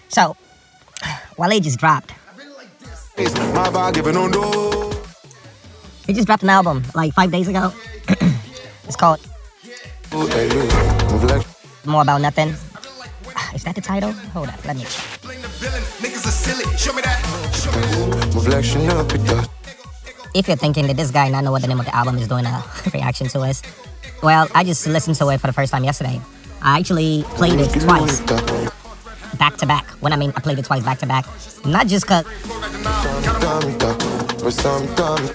So, Wale just dropped. He just dropped an album like 5 days ago. It's called More About Nothing. Is that the title? Hold up, let me check. If you're thinking that this guy not know what the name of the album is doing a reaction to us, well, I just listened to it for the first time yesterday. I actually played it twice, back to back. When I mean I played it twice back to back, not just cause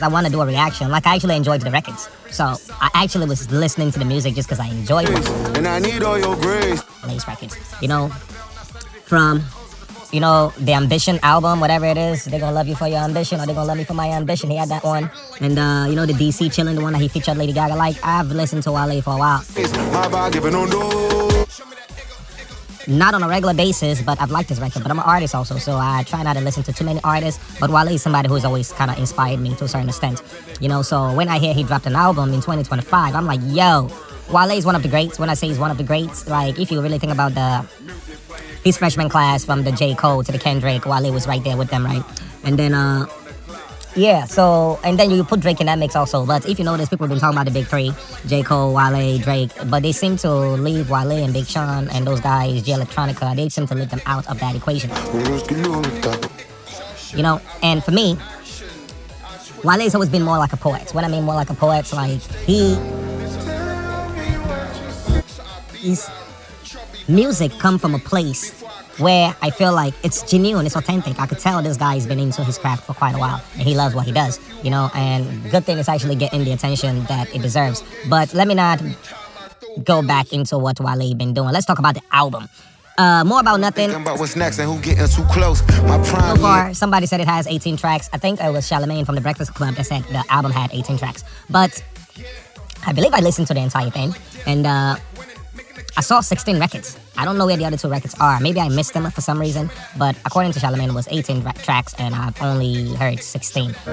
I want to do a reaction. Like, I actually enjoyed the records, so I actually was listening to the music just because I enjoyed it. And I need all your grace. Lace records, from the Ambition album, whatever it is. They're gonna love you for your ambition, or they're gonna love me for my ambition. He had that one, and the DC Chillin', the one that he featured Lady Gaga. Like, I've listened to Wale for a while. Not on a regular basis, but I've liked his record. But I'm an artist also, so I try not to listen to too many artists. But Wale is somebody who's always kind of inspired me to a certain extent. So when I hear he dropped an album in 2025, I'm like, yo, Wale is one of the greats. When I say he's one of the greats, like, if you really think about his freshman class, from the J. Cole to the Kendrick, Wale was right there with them, right? And then, and then you put Drake in that mix also. But if you notice, people have been talking about the big three, J. Cole, Wale, Drake, but they seem to leave Wale and Big Sean and those guys, J Electronica, they seem to leave them out of that equation. And for me, Wale's always been more like a poet. When I mean more like a poet, like, his music come from a place where I feel like it's genuine, it's authentic. I could tell this guy's been into his craft for quite a while, and he loves what he does, and good thing is actually getting the attention that it deserves. But let me not go back into what Wale been doing. Let's talk about the album. More About Nothing. About what's next and who getting too close. So far, somebody said it has 18 tracks. I think it was Charlamagne from the Breakfast Club that said the album had 18 tracks. But I believe I listened to the entire thing, and I saw 16 records. I don't know where the other 2 records are. Maybe I missed them for some reason. But according to Charlamagne, it was 18 tracks, and I've only heard 16. I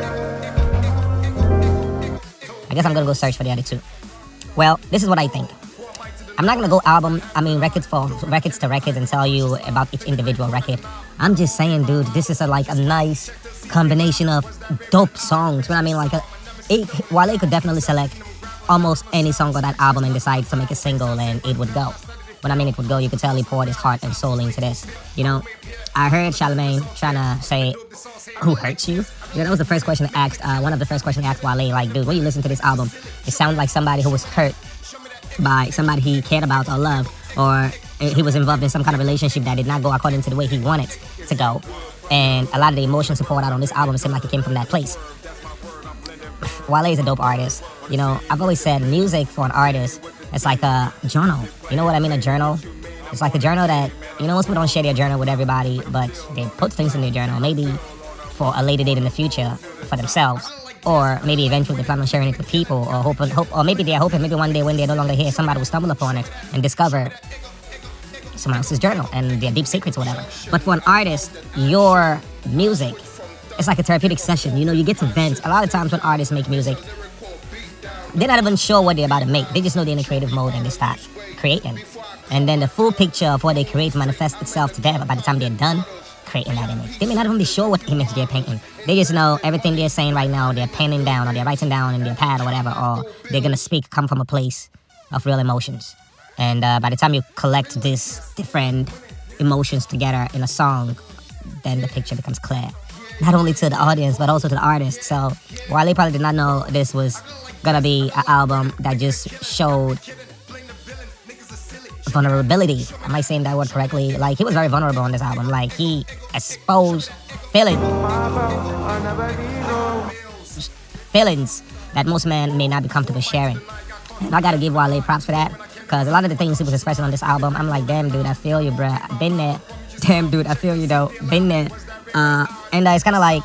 guess I'm gonna go search for the other 2. Well, this is what I think. I'm not gonna go records to records and tell you about each individual record. I'm just saying, dude, this is a nice combination of dope songs. Wale could definitely select almost any song on that album and decide to make a single, and it would go. When I mean it would go, you could tell he poured his heart and soul into this. I heard Charlamagne trying to say, who hurts you? That was the first question I asked, one of the first questions I asked Wale, like, dude, when you listen to this album, it sounds like somebody who was hurt by somebody he cared about or loved, or he was involved in some kind of relationship that did not go according to the way he wanted to go. And a lot of the emotions he poured out on this album seemed like it came from that place. Wale is a dope artist. I've always said music for an artist, it's like a journal. You know what I mean, a journal? It's like a journal that, most people don't share their journal with everybody, but they put things in their journal, maybe for a later date in the future for themselves, or maybe eventually they plan on sharing it with people, or maybe they're hoping maybe one day when they're no longer here, somebody will stumble upon it and discover someone else's journal and their deep secrets or whatever. But for an artist, your music, it's like a therapeutic session. You get to vent. A lot of times when artists make music, they're not even sure what they're about to make. They just know they're in a creative mode and they start creating. And then the full picture of what they create manifests itself to them. But by the time they're done creating that image, they may not even be sure what image they're painting. They just know everything they're saying right now, they're penning down, or they're writing down in their pad or whatever, or they're going to come from a place of real emotions. And by the time you collect these different emotions together in a song, then the picture becomes clear. Not only to the audience, but also to the artist. So Wale probably did not know this was gonna be an album that just showed vulnerability. Am I saying that word correctly? Like, he was very vulnerable on this album. Like, he exposed feelings that most men may not be comfortable sharing. And I gotta give Wale props for that, because a lot of the things he was expressing on this album, I'm like, damn, dude, I feel you, bruh. I've been there. Damn, dude, I feel you, though. Been there. And it's kind of like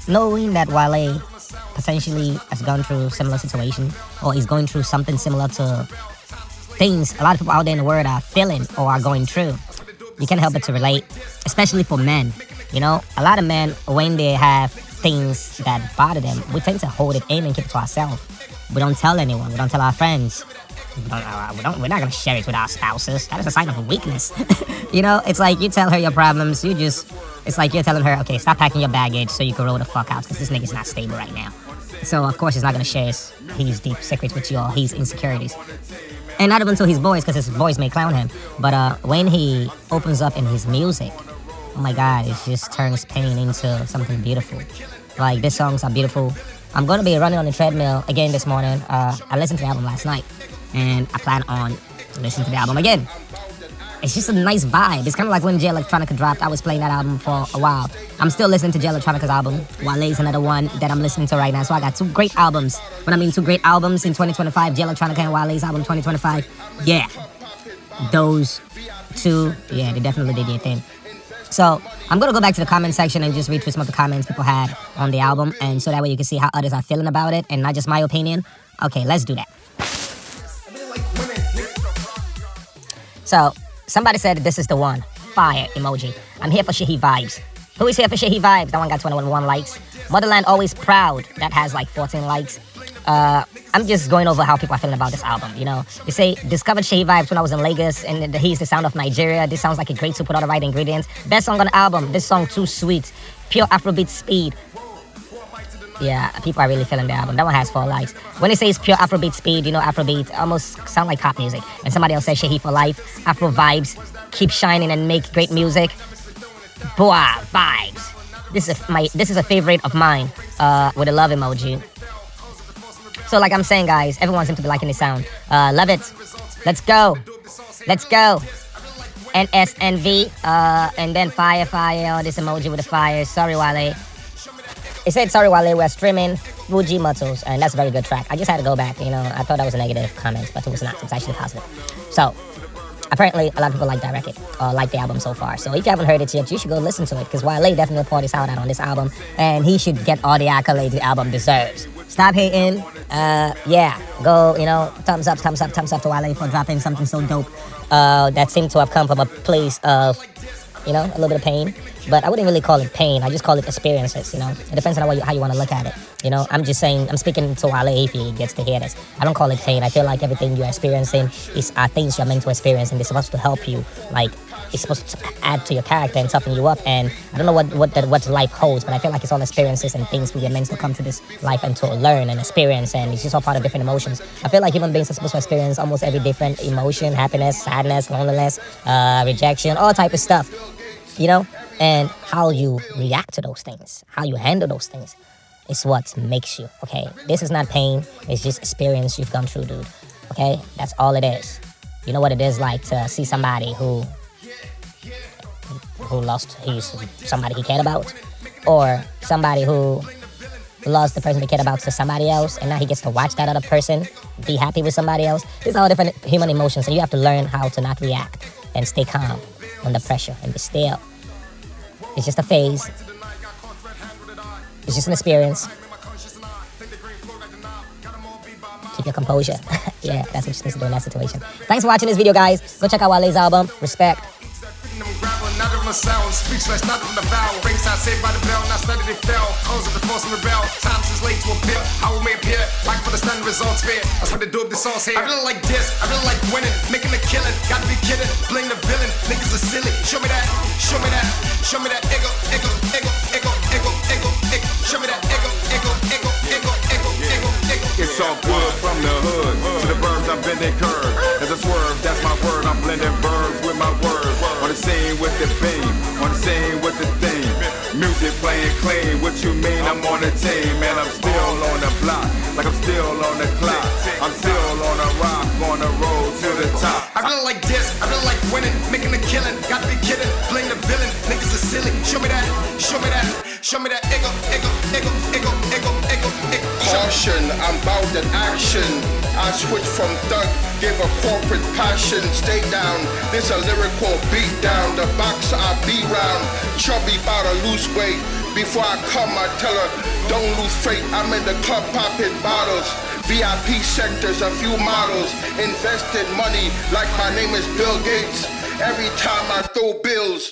knowing that Wale potentially has gone through a similar situation, or is going through something similar to things a lot of people out there in the world are feeling or are going through. You can't help but to relate, especially for men. A lot of men, when they have things that bother them, we tend to hold it in and keep it to ourselves. We don't tell anyone. We don't tell our friends. we're not gonna share it with our spouses. That is a sign of weakness. You know, it's like you tell her your problems. It's like you're telling her, okay, stop packing your baggage so you can roll the fuck out because this nigga's not stable right now. So of course he's not gonna share his deep secrets with you or his insecurities. And not even to his boys, because his boys may clown him. But when he opens up in his music, oh my God, it just turns pain into something beautiful. Like, these songs are beautiful. I'm going to be running on the treadmill again this morning. I listened to the album last night, and I plan on listening to the album again. It's just a nice vibe. It's kind of like when Jay Electronica dropped. I was playing that album for a while. I'm still listening to Jay Electronica's album. Wale is another one that I'm listening to right now. So I got two great albums. When I mean two great albums in 2025, Jay Electronica and Wale's album 2025. Yeah, those two, yeah, they definitely did their thing. So I'm going to go back to the comment section and just read through some of the comments people had on the album. And so that way you can see how others are feeling about it and not just my opinion. Okay, let's do that. So somebody said this is the one. Fire emoji. I'm here for Shahi vibes. Who is here for Shahi vibes? That one got 21 likes. Motherland Always Proud. That has like 14 likes. I'm just going over how people are feeling about this album, you know. They say, discovered Shahi vibes when I was in Lagos, and he's the sound of Nigeria. This sounds like a great soup with all the right ingredients. Best song on the album. This song, too sweet. Pure Afrobeat speed. Yeah, people are really feeling the album. That one has 4 likes. When it says pure Afrobeat speed, you know, Afrobeat almost sound like pop music. And somebody else says Shahi for life. Afro vibes. Keep shining and make great music. Boah, vibes. This is a favorite of mine. With a love emoji. So like I'm saying, guys, everyone seems to be liking the sound. Love it. Let's go. Let's go. NSNV. And then fire. Oh, this emoji with the fire. Sorry, Wale. It said, sorry, Wale, we're streaming Fuji Mottos. And that's a very good track. I just had to go back. You know, I thought that was a negative comment, but it was not. It was actually positive. So, apparently, a lot of people like that record, like the album so far. So if you haven't heard it yet, you should go listen to it, because Wale definitely poured his heart out on this album, and he should get all the accolades the album deserves. Stop hating. Yeah, go, you know, thumbs up to Wale for dropping something so dope that seemed to have come from a place of, you know, a little bit of pain. But I wouldn't really call it pain. I just call it experiences, you know. It depends on how you want to look at it. You know, I'm just saying, I'm speaking to Wale if he gets to hear this. I don't call it pain. I feel like everything you're experiencing are things you're meant to experience, and they're supposed to help you. Like, it's supposed to add to your character and toughen you up. And I don't know what life holds, but I feel like it's all experiences and things we're meant to come to this life and to learn and experience. And it's just all part of different emotions. I feel like human beings are supposed to experience almost every different emotion: happiness, sadness, loneliness, rejection, all type of stuff. You know, and how you react to those things, how you handle those things, is what makes you, okay? This is not pain. It's just experience you've gone through, dude. Okay? That's all it is. You know what it is like to see somebody who lost somebody he cared about, or somebody who lost the person he cared about to somebody else, and now he gets to watch that other person be happy with somebody else. These are all different human emotions, and you have to learn how to not react and stay calm under pressure and be still. It's just a phase. It's just an experience. Keep your composure. Yeah, that's what you're supposed to do in that situation. Thanks for watching this video, guys. Go check out Wale's album. Respect. Sound speechless, not from the vowel. Rings I saved by the bell, not studied they fell. Cause of the force and rebel. Times is late to appear. How we may appear. Like for the standard results fair. That's what they do with the sauce here. I really like this. I really like winning. Making a killing. Gotta be kidding. Blame the villain. Niggas are silly. Show me that. Show me that. Show me that. Ego. Show me that. Ego. It's all good from the hood to the birds. I've been their curve. As a swerve, that's my word. I'm blending verbs with my words. On the scene with the beam, on the scene with the theme. Music playing clean. What you mean? I'm on the team, man. I'm still on the block, like I'm still on the clock. I'm still on the rock, on the road to the top. I really like this. I really like winning, making a killing. Gotta be kidding. Blame the villain. Niggas are silly. Show me that. Show me that. Show me that. Ego. Caution, I'm bout that action. I switch from thug, give a corporate passion. Stay down, this a lyrical beat down. The boxer I be round, chubby bout to lose weight. Before I come, I tell her, don't lose faith. I'm in the club popping bottles. VIP sectors, a few models. Invested money like my name is Bill Gates. Every time I throw bills.